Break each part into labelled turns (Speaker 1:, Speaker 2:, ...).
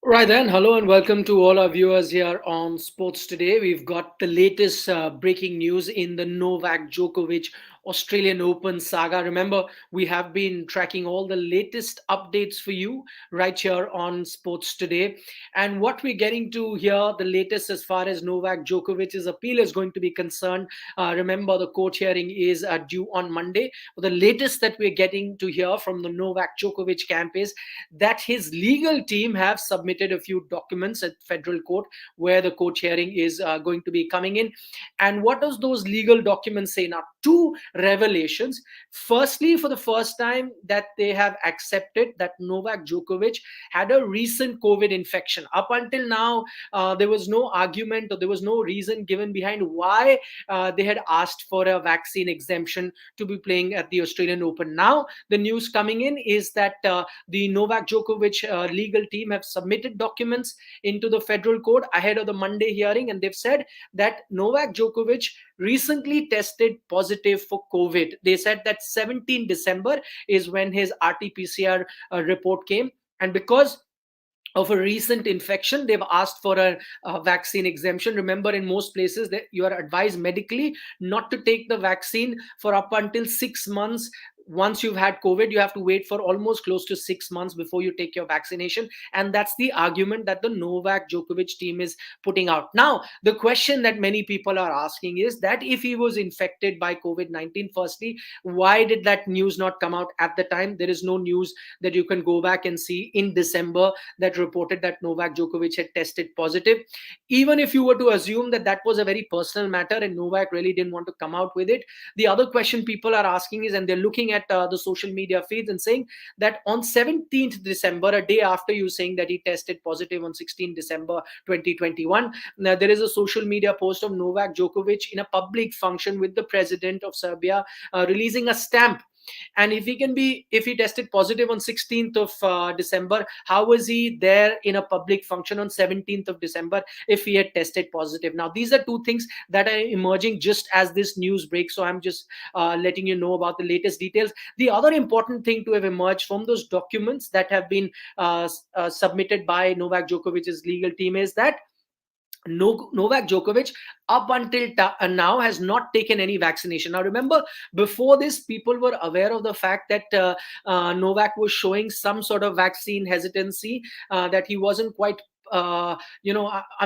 Speaker 1: Right then, hello and welcome to all our viewers here on Sports Today. We've got the latest breaking news in the Novak Djokovic Australian Open saga. Remember, we have been tracking all the latest updates for you right here on Sports Today. And what we're getting to here, the latest as far as Novak Djokovic's appeal is going to be concerned. Remember, the court hearing is due on Monday. But the latest that we're getting to hear from the Novak Djokovic camp is that his legal team have submitted a few documents at federal court where the court hearing is going to be coming in. And what does those legal documents say? Now, two revelations. Firstly, for the first time, that they have accepted that Novak Djokovic had a recent COVID infection. Up until now, there was no argument or there was no reason given behind why they had asked for a vaccine exemption to be playing at the Australian Open. Now, the news coming in is that the Novak Djokovic legal team have submitted documents into the federal court ahead of the Monday hearing, and they've said that Novak Djokovic recently tested positive for COVID. They said that 17 December is when his RT-PCR report came, and because of a recent infection, they've asked for a vaccine exemption. Remember, in most places that you are advised medically not to take the vaccine for up until 6 months. Once you've had COVID, you have to wait for almost close to 6 months before you take your vaccination. And that's the argument that the Novak Djokovic team is putting out. Now, the question that many people are asking is that if he was infected by COVID-19, firstly, why did that news not come out at the time? There is no news that you can go back and see in December that reported that Novak Djokovic had tested positive. Even if you were to assume that that was a very personal matter and Novak really didn't want to come out with it, the other question people are asking is, and they're looking at the social media feeds and saying that on 17th December, a day after you saying that he tested positive on 16th December 2021, now there is a social media post of Novak Djokovic in a public function with the president of Serbia releasing a stamp. And if he tested positive on 16th of December, how was he there in a public function on 17th of December if he had tested positive? Now, these are two things that are emerging just as this news breaks. So I'm just letting you know about the latest details. The other important thing to have emerged from those documents that have been submitted by Novak Djokovic's legal team is that Novak Djokovic, up until now, has not taken any vaccination. Now, remember, before this, people were aware of the fact that Novak was showing some sort of vaccine hesitancy, that he wasn't quite. I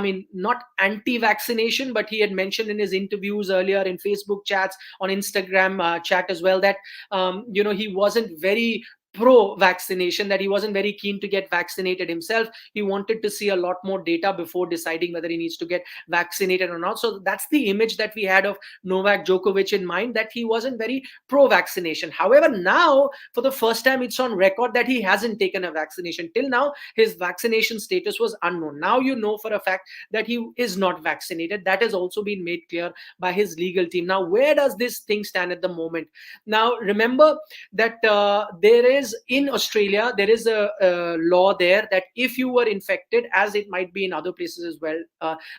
Speaker 1: mean, not anti-vaccination, but he had mentioned in his interviews earlier, in Facebook chats, on Instagram chat as well, that he wasn't very pro vaccination, that he wasn't very keen to get vaccinated himself. He wanted to see a lot more data before deciding whether he needs to get vaccinated or not. So that's the image that we had of Novak Djokovic in mind, that he wasn't very pro vaccination. However, now for the first time it's on record that he hasn't taken a vaccination. Till now his vaccination status was unknown. Now you know for a fact that he is not vaccinated. That has also been made clear by his legal team. Now, where does this thing stand at the moment? Now, remember that there is in Australia, there is a law there that if you were infected, as it might be in other places as well,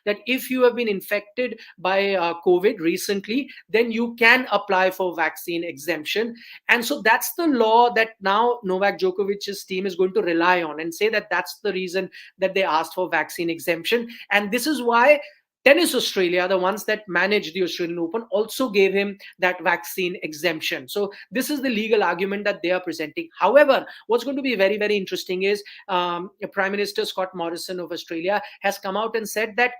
Speaker 1: that if you have been infected by COVID recently, then you can apply for vaccine exemption. And so that's the law that now Novak Djokovic's team is going to rely on and say that that's the reason that they asked for vaccine exemption. And this is why Tennis Australia, the ones that manage the Australian Open, also gave him that vaccine exemption. So this is the legal argument that they are presenting. However, what's going to be very, very interesting is Prime Minister Scott Morrison of Australia has come out and said that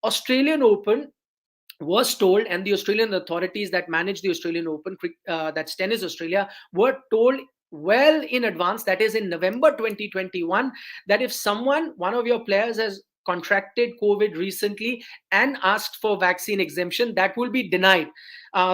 Speaker 1: Australian Open was told, and the Australian authorities that manage the Australian Open, that's Tennis Australia, were told well in advance, that is in November 2021, that if one of your players has contracted COVID recently and asked for vaccine exemption, that will be denied.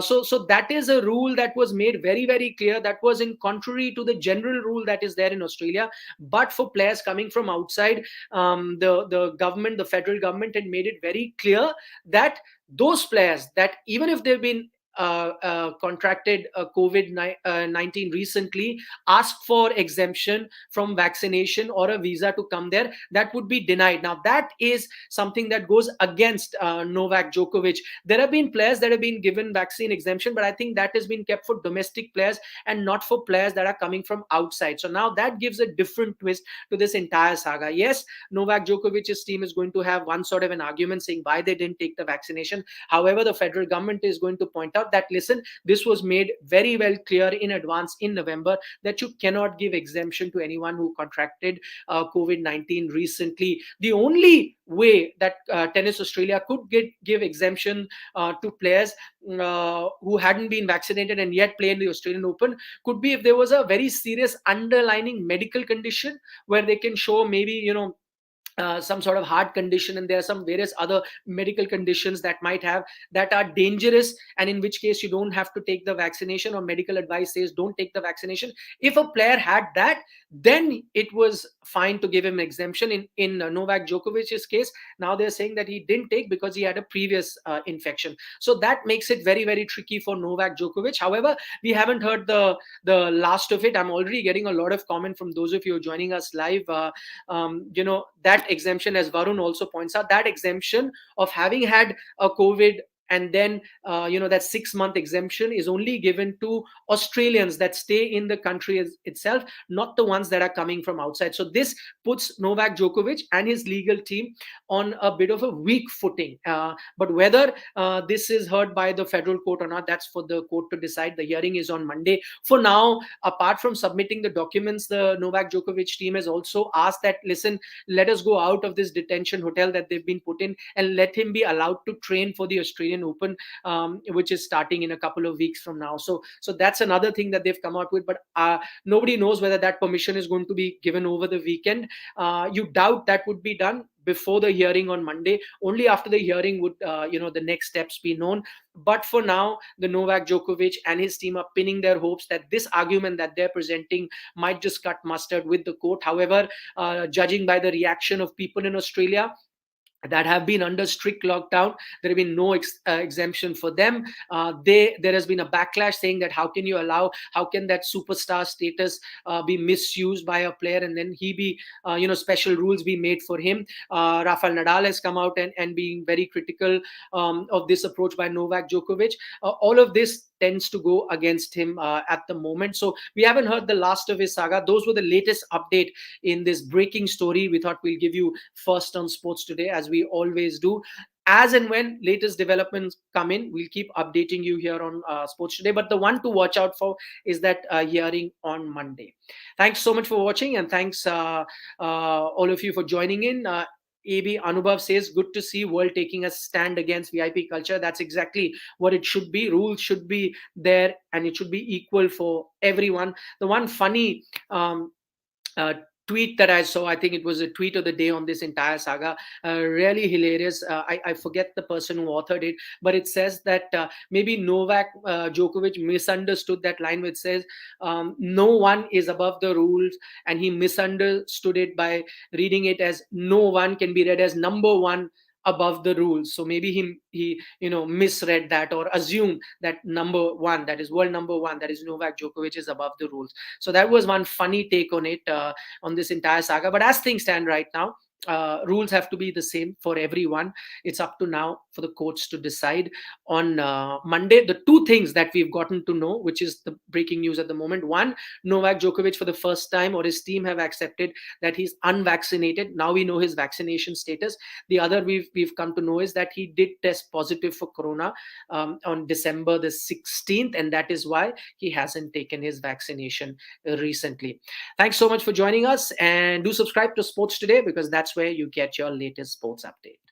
Speaker 1: So that is a rule that was made very, very clear. That was in contrary to the general rule that is there in Australia. But for players coming from outside, the federal government had made it very clear that those players, that even if they've been contracted COVID-19 recently ask for exemption from vaccination or a visa to come there, that would be denied. Now, that is something that goes against Novak Djokovic. There have been players that have been given vaccine exemption, but I think that has been kept for domestic players and not for players that are coming from outside. So now that gives a different twist to this entire saga. Yes, Novak Djokovic's team is going to have one sort of an argument saying why they didn't take the vaccination. However, the federal government is going to point out that, listen, this was made very well clear in advance in November that you cannot give exemption to anyone who contracted COVID-19 recently. The only way that Tennis Australia could give exemption to players who hadn't been vaccinated and yet play in the Australian Open could be if there was a very serious underlying medical condition where they can show maybe, some sort of heart condition, and there are some various other medical conditions that might have that are dangerous, and in which case you don't have to take the vaccination, or medical advice says don't take the vaccination. If a player had that, then it was fine to give him exemption. In Novak Djokovic's case, now they're saying that he didn't take because he had a previous infection. So that makes it very, very tricky for Novak Djokovic. However, we haven't heard the last of it. I'm already getting a lot of comment from those of you joining us live. That exemption, as Varun also points out, that exemption of having had a COVID, and then that 6-month exemption is only given to Australians that stay in the country itself, not the ones that are coming from outside. So this puts Novak Djokovic and his legal team on a bit of a weak footing. But whether this is heard by the federal court or not, that's for the court to decide. The hearing is on Monday. For now, apart from submitting the documents, the Novak Djokovic team has also asked that, listen, let us go out of this detention hotel that they've been put in and let him be allowed to train for the Australian Open, which is starting in a couple of weeks from now. So that's another thing that they've come out with. But nobody knows whether that permission is going to be given over the weekend. You doubt that would be done before the hearing on Monday. Only after the hearing would the next steps be known. But for now, the Novak Djokovic and his team are pinning their hopes that this argument that they're presenting might just cut mustard with the court. However, judging by the reaction of people in Australia that have been under strict lockdown, there have been no exemption for them. There has been a backlash saying that how can that superstar status be misused by a player, and then he be special rules be made for him. Rafael Nadal has come out and being very critical of this approach by Novak Djokovic. All of this tends to go against him at the moment. So we haven't heard the last of his saga. Those were the latest update in this breaking story. We thought we'll give you first on Sports Today, as we always do. As and when latest developments come in, we'll keep updating you here on Sports Today. But the one to watch out for is that hearing on Monday. Thanks so much for watching, and thanks all of you for joining in. AB Anubhav says, good to see world taking a stand against VIP culture. That's exactly what it should be. Rules should be there, and it should be equal for everyone. The one funny tweet that I saw, I think it was a tweet of the day on this entire saga, really hilarious. I forget the person who authored it, but it says that maybe Novak Djokovic misunderstood that line which says no one is above the rules, and he misunderstood it by reading it as no one can be read as number one above the rules. So maybe he misread that, or assumed that number one, that is world number one, that is Novak Djokovic, is above the rules. So that was one funny take on it, on this entire saga. But as things stand right now, rules have to be the same for everyone. It's up to now for the courts to decide on Monday. The two things that we've gotten to know, which is the breaking news at the moment: one, Novak Djokovic for the first time, or his team have accepted that he's unvaccinated. Now we know his vaccination status. The other we've come to know is that he did test positive for corona on December the 16th, and that is why he hasn't taken his vaccination recently. Thanks so much for joining us, and do subscribe to Sports Today, because that's where you get your latest sports updates.